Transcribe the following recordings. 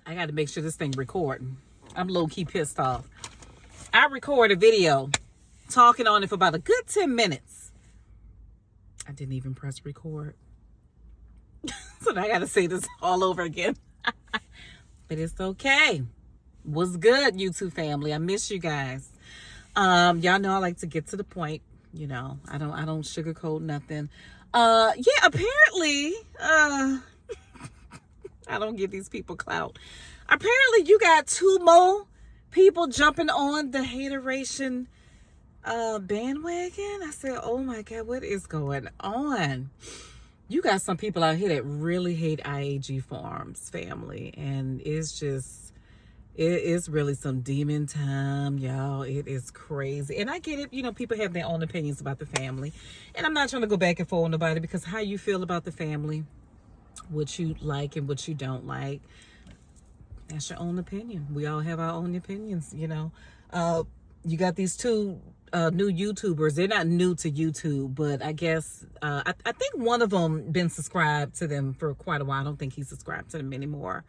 I got to make sure this thing recording. I'm low-key pissed off. I recorded a video talking on it for about a good 10 minutes. I didn't even press record. So now I got to say this all over again. But it's okay. What's good, YouTube family? I miss you guys. Y'all know I like to get to the point. You know, I don't sugarcoat nothing. Yeah, apparently, I don't give these people clout. Apparently, you got 2 more people jumping on the hateration bandwagon. I said, oh my God, what is going on? You got some people out here that really hate I.A.G Farms, family. And it's just, it is really some demon time, y'all. It is crazy. And I get it. You know, people have their own opinions about the family. And I'm not trying to go back and forth with nobody, because how you feel about the family, what you like and what you don't like, that's your own opinion. We all have our own opinions, you know. You got these 2 new YouTubers. They're not new to YouTube, but I guess I think one of them been subscribed to them for quite a while. I don't think he's subscribed to them anymore.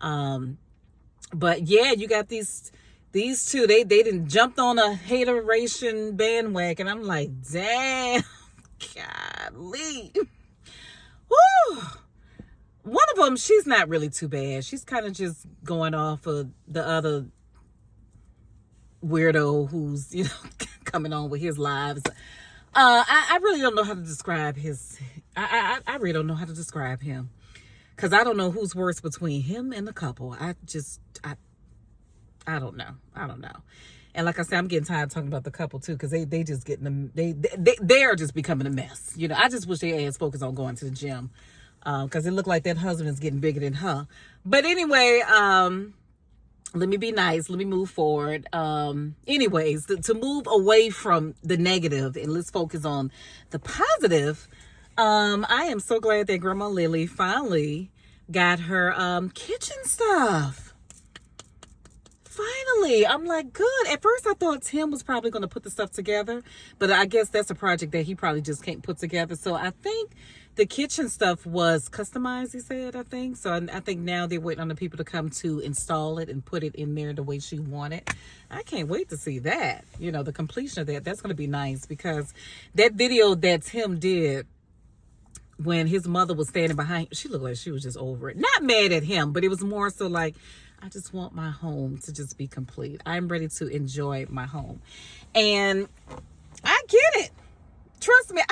But yeah, you got these 2. They didn't jumped on a hateration bandwagon. I'm like, damn, golly. Woo. One of them, she's not really too bad. She's kind of just going off of the other weirdo who's, you know, coming on with his lives. I really don't know how to describe his. I really don't know how to describe him, because I don't know who's worse between him and the couple. I don't know. And like I said, I'm getting tired of talking about the couple too, because they just getting them. They are just becoming a mess. You know, I just wish they ass focus on going to the gym, because it looked like that husband is getting bigger than her. But anyway, let me be nice. Let me move forward. Anyways, to move away from the negative and let's focus on the positive. I am so glad that Grandma Lily finally got her kitchen stuff. Finally, I'm like, good. At first, I thought Tim was probably going to put the stuff together, but I guess that's a project that he probably just can't put together. So I think the kitchen stuff was customized, he said, I think. So I think now they're waiting on the people to come to install it and put it in there the way she wanted. I can't wait to see that. You know, the completion of that. That's going to be nice, because that video that Tim did when his mother was standing behind, she looked like she was just over it. Not mad at him, but it was more so like, I just want my home to just be complete. I'm ready to enjoy my home. And I get it. Trust me,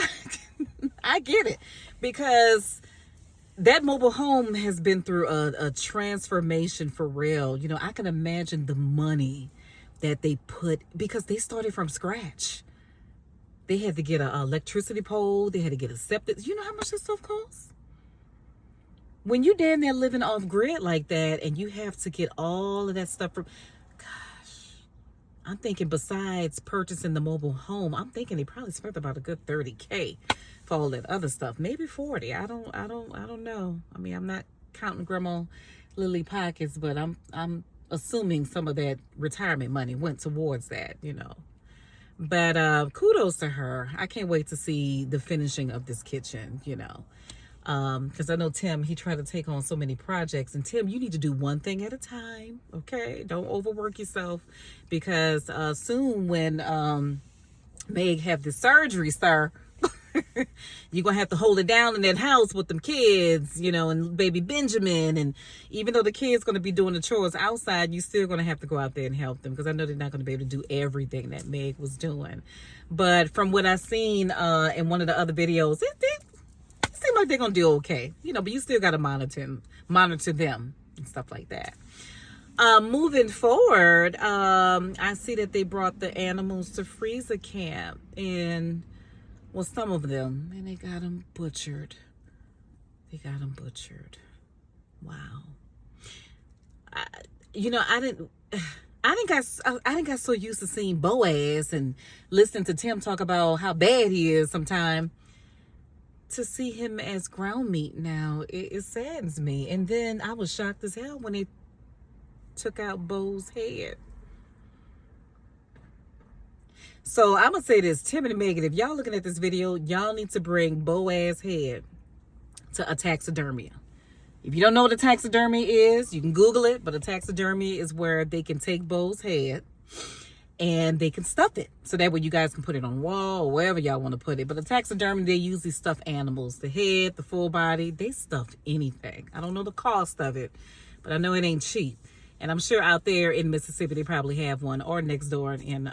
I get it. Because that mobile home has been through a transformation for real. You know, I can imagine the money that they put, because they started from scratch. They had to get an electricity pole. They had to get a septic. You know how much this stuff costs? When you down there living off grid like that, and you have to get all of that stuff from, gosh, I'm thinking besides purchasing the mobile home, I'm thinking they probably spent about a good $30K for all that other stuff, maybe 40. I don't know. I mean, I'm not counting Grandma Lily pockets, but I'm assuming some of that retirement money went towards that, you know. But kudos to her. I can't wait to see the finishing of this kitchen, you know. Because I know Tim, he tried to take on so many projects. And Tim, you need to do one thing at a time, okay? Don't overwork yourself, because soon when Meg have the surgery, sir, you're going to have to hold it down in that house with them kids, you know, and baby Benjamin. And even though the kid's going to be doing the chores outside, you're still going to have to go out there and help them, because I know they're not going to be able to do everything that Meg was doing. But from what I've seen in one of the other videos, it seems like they're going to do okay. You know, but you still got to monitor them and stuff like that. Moving forward, I see that they brought the animals to freezer camp, and well, some of them, and they got them butchered. Wow. I got so used to seeing Bo Azz and listening to Tim talk about how bad he is sometimes, to see him as ground meat now, it saddens me. And then I was shocked as hell when they took out Bo's head. So I'm going to say this, Tim and Megan, if y'all looking at this video, y'all need to bring Bo Azz head to a taxidermia. If you don't know what a taxidermy is, you can Google it. But a taxidermy is where they can take Bo's head and they can stuff it. So that way you guys can put it on the wall or wherever y'all want to put it. But a taxidermy, they usually stuff animals. The head, the full body, they stuff anything. I don't know the cost of it, but I know it ain't cheap. And I'm sure out there in Mississippi, they probably have one, or next door in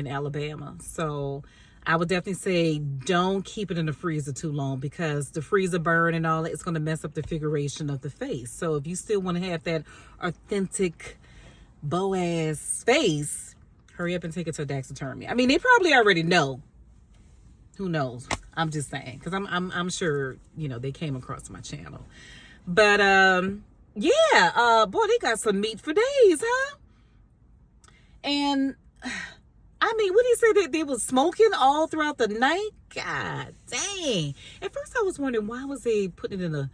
Alabama. So I would definitely say don't keep it in the freezer too long, because the freezer burn and all that, it's going to mess up the figuration of the face. So if you still want to have that authentic Bo Azz face, hurry up and take it to a taxidermy. I mean, they probably already know. Who knows? I'm just saying, because I'm sure, you know, they came across my channel. But yeah, boy, they got some meat for days, huh? And I mean, what did he say, that they was smoking all throughout the night? God dang. At first I was wondering, why was they putting it in a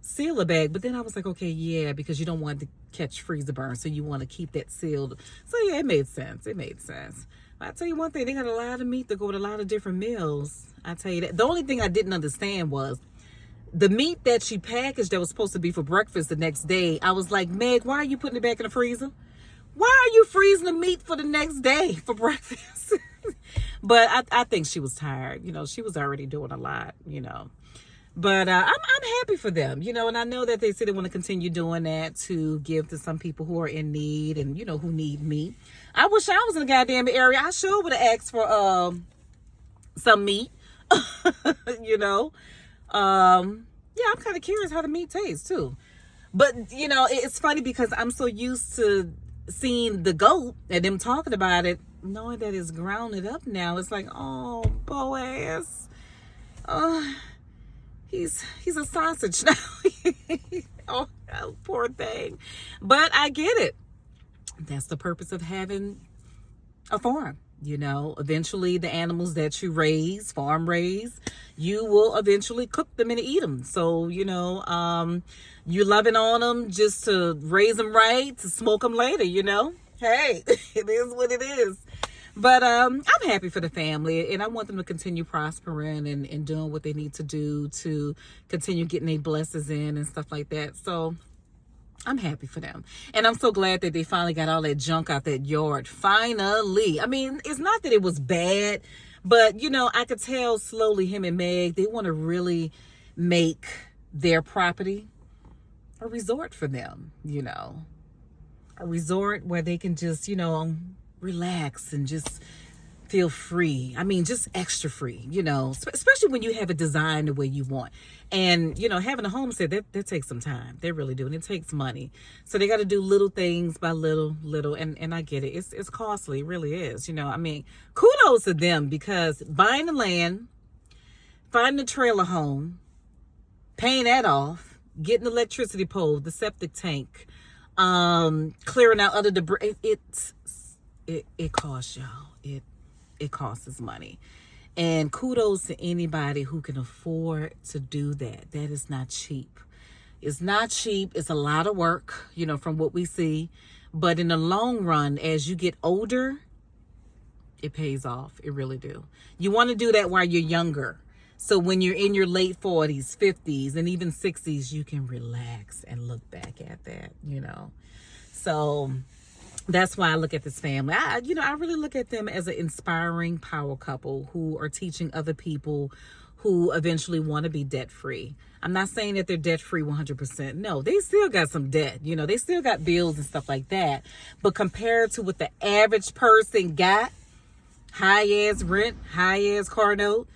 sealer bag? But then I was like, okay, yeah, because you don't want to catch freezer burn, so you want to keep that sealed. So yeah, it made sense. It made sense. But I tell you one thing, they got a lot of meat to go with a lot of different meals. I tell you that. The only thing I didn't understand was the meat that she packaged that was supposed to be for breakfast the next day. I was like, Meg, why are you putting it back in the freezer? Why are you freezing the meat for the next day for breakfast? But I think she was tired. You know, she was already doing a lot, you know. But I'm happy for them, you know, and I know that they say they want to continue doing that to give to some people who are in need and, you know, who need meat. I wish I was in the goddamn area. I sure would have asked for some meat, you know. Yeah, I'm kind of curious how the meat tastes too. But, you know, it's funny because I'm so used to seeing the goat and them talking about it, knowing that it's grounded up now. It's like, oh, Bo Azz. He's a sausage now. Oh, poor thing. But I get it. That's the purpose of having a farm. You know, eventually the animals that you raise, farm raise, you will eventually cook them and eat them. So, you know, you're loving on them just to raise them right, to smoke them later, you know. Hey, it is what it is. But I'm happy for the family, and I want them to continue prospering and doing what they need to do to continue getting their blessings in and stuff like that. So I'm happy for them. And I'm so glad that they finally got all that junk out that yard. Finally. I mean, it's not that it was bad, but, you know, I could tell slowly him and Meg, they want to really make their property a resort for them, you know. A resort where they can just, you know, relax and just feel free. I mean, just extra free, you know, especially when you have it designed the way you want. And, you know, having a homestead, that takes some time. They really do. And it takes money. So they got to do little things by little. And I get it. It's costly. It really is. You know, I mean, kudos to them, because buying the land, finding a trailer home, paying that off, getting the electricity pole, the septic tank, clearing out other debris, it costs, y'all. It costs us money. And kudos to anybody who can afford to do that. That is not cheap. It's not cheap. It's a lot of work, you know, from what we see. But in the long run, as you get older, it pays off. It really do. You want to do that while you're younger. So when you're in your late 40s, 50s, and even 60s, you can relax and look back at that, you know. So that's why I look at this family. I really look at them as an inspiring power couple who are teaching other people who eventually want to be debt-free. I'm not saying that they're debt-free 100%. No, they still got some debt. You know, they still got bills and stuff like that. But compared to what the average person got, high-ass rent, high-ass car note,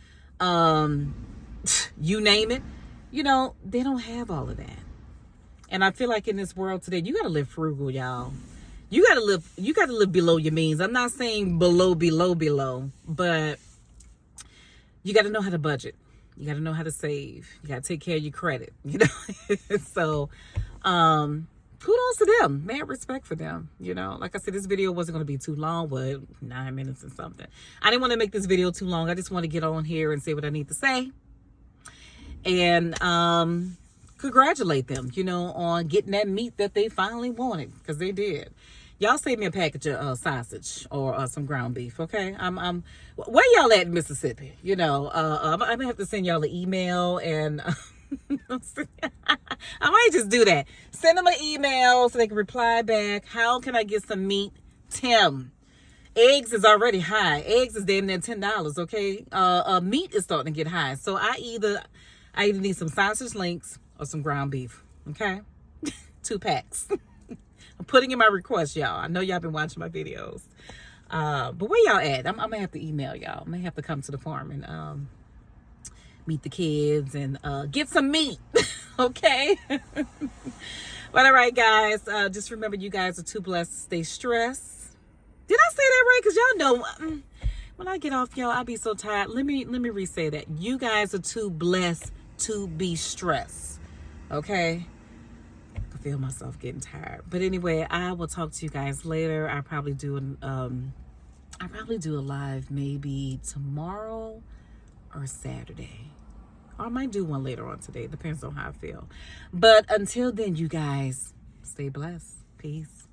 you name it, you know, they don't have all of that. And I feel like in this world today, you got to live frugal, y'all. You gotta live below your means. I'm not saying below, but you gotta know how to budget. You gotta know how to save. You gotta take care of your credit, you know. So kudos to them. Mad respect for them. You know, like I said, this video wasn't gonna be too long, but 9 minutes and something. I didn't want to make this video too long. I just want to get on here and say what I need to say. And congratulate them, you know, on getting that meat that they finally wanted, because they did. Y'all save me a package of sausage or some ground beef, okay? Where y'all at in Mississippi? You know, I'm gonna have to send y'all an email and I might just do that. Send them an email so they can reply back. How can I get some meat? Tim. Eggs is already high. Eggs is damn near $10, okay? Meat is starting to get high. So I either need some sausage links or some ground beef, okay? 2 packs. I'm putting in my request, y'all. I know y'all been watching my videos. But where y'all at? I'm gonna have to email y'all. I'm gonna have to come to the farm and meet the kids and get some meat, okay? But all right, guys. Just remember, you guys are too blessed to stay stressed. Did I say that right? Because y'all know when I get off, y'all, I be so tired. Let me re-say that. You guys are too blessed to be stressed. Okay? I feel myself getting tired. But anyway, I will talk to you guys later. I'll probably do a live maybe tomorrow or Saturday. Or I might do one later on today. Depends on how I feel. But until then, you guys, stay blessed. Peace.